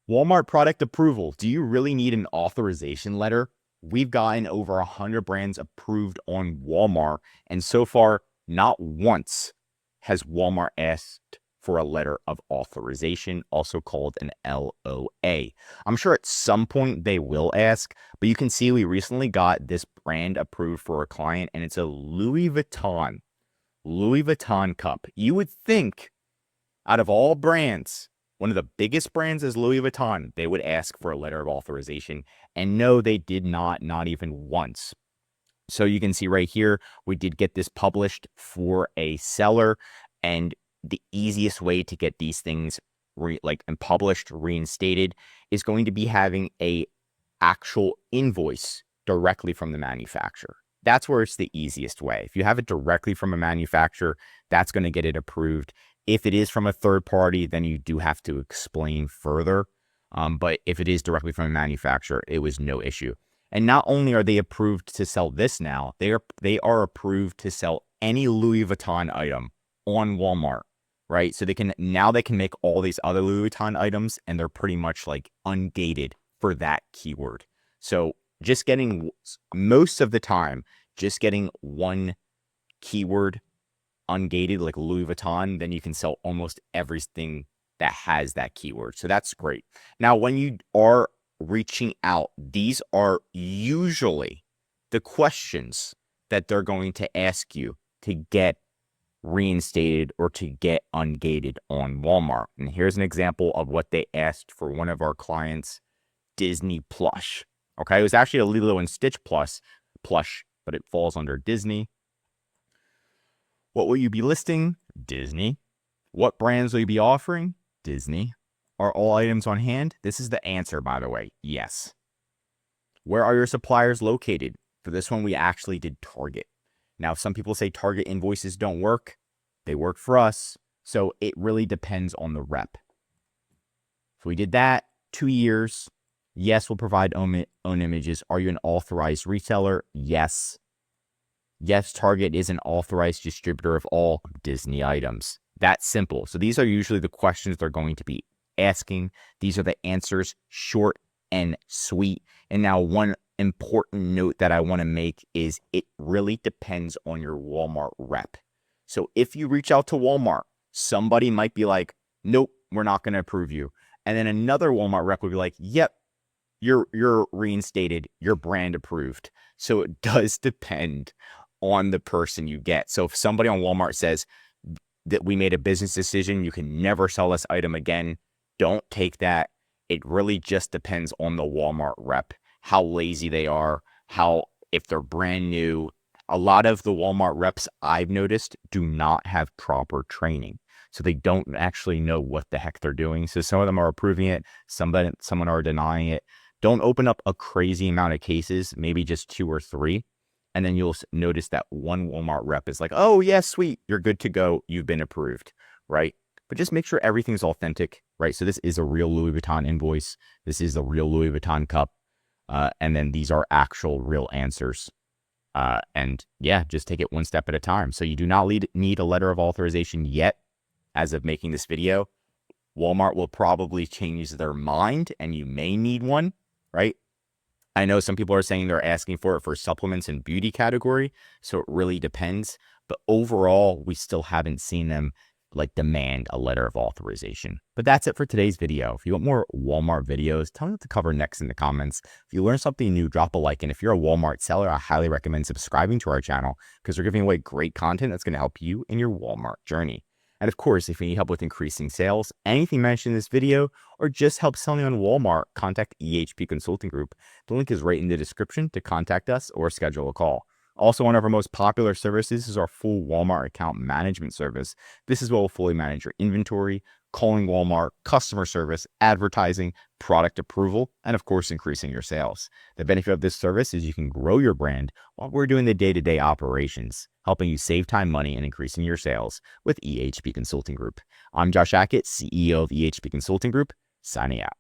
Walmart product approval. Do you really need an authorization letter? We've gotten over 100 brands approved on Walmart, and so far, not once has Walmart asked for a letter of authorization, also called an LOA. I'm sure at some point they will ask, but you can see we recently got this brand approved for a client, and it's a Louis Vuitton cup. You would think out of all brands, one of the biggest brands is Louis Vuitton, they would ask for a letter of authorization. And no, they did not even once. So you can see right here, we did get this published for a seller. And the easiest way to get these things and published, reinstated, is going to be having a actual invoice directly from the manufacturer. That's where it's the easiest way. If you have it directly from a manufacturer, that's going to get it approved. If it is from a third party, then you do have to explain further. But if it is directly from a manufacturer, it was no issue. And not only are they approved to sell this now, they are approved to sell any Louis Vuitton item on Walmart, right? So they can make all these other Louis Vuitton items, and they're pretty much like ungated for that keyword. So just getting, most of the time, just getting one keyword ungated like Louis Vuitton, then you can sell almost everything that has that keyword. So that's great. Now, when you are reaching out, these are usually the questions that they're going to ask you to get reinstated or to get ungated on Walmart. And here's an example of what they asked for one of our clients, Disney plush. Okay, it was actually a Lilo and Stitch plush, but it falls under Disney. What will you be listing? Disney. What brands will you be offering? Disney. Are all items on hand? This is the answer, by the way. Yes. Where are your suppliers located? For this one, we actually did Target. Now, some people say Target invoices don't work. They work for us. So it really depends on the rep. So we did that. 2 years. Yes, we'll provide own images. Are you an authorized reseller? Yes. Yes, Target is an authorized distributor of all Disney items. That's simple. So these are usually the questions they're going to be asking. These are the answers, short and sweet. And now one important note that I want to make is it really depends on your Walmart rep. So if you reach out to Walmart, somebody might be like, nope, we're not going to approve you. And then another Walmart rep would be like, yep, you're reinstated, you're brand approved. So it does depend on the person you get. So if somebody on Walmart says that we made a business decision, you can never sell this item again, don't take that. It really just depends on the Walmart rep, how lazy they are, if they're brand new. A lot of the Walmart reps I've noticed do not have proper training. So they don't actually know what the heck they're doing. So some of them are approving it, someone are denying it. Don't open up a crazy amount of cases, maybe just 2 or 3. And then you'll notice that one Walmart rep is like, oh, yeah, sweet, you're good to go. You've been approved, right? But just make sure everything's authentic, right? So this is a real Louis Vuitton invoice. This is the real Louis Vuitton cup. And then these are actual real answers. And yeah, just take it one step at a time. So you do not need a letter of authorization yet as of making this video. Walmart will probably change their mind and you may need one, right? I know some people are saying they're asking for it for supplements and beauty category. So it really depends. But overall, we still haven't seen them demand a letter of authorization. But that's it for today's video. If you want more Walmart videos, tell me what to cover next in the comments. If you learned something new, drop a like. And if you're a Walmart seller, I highly recommend subscribing to our channel because we're giving away great content that's going to help you in your Walmart journey. And of course, if you need help with increasing sales, anything mentioned in this video, or just help selling on Walmart, contact EHP Consulting Group. The link is right in the description to contact us or schedule a call. Also, one of our most popular services is our full Walmart account management service. This is where we'll fully manage your inventory, calling Walmart, customer service, advertising, product approval, and of course, increasing your sales. The benefit of this service is you can grow your brand while we're doing the day-to-day operations, helping you save time, money, and increasing your sales with EHP Consulting Group. I'm Josh Hackett, CEO of EHP Consulting Group, signing out.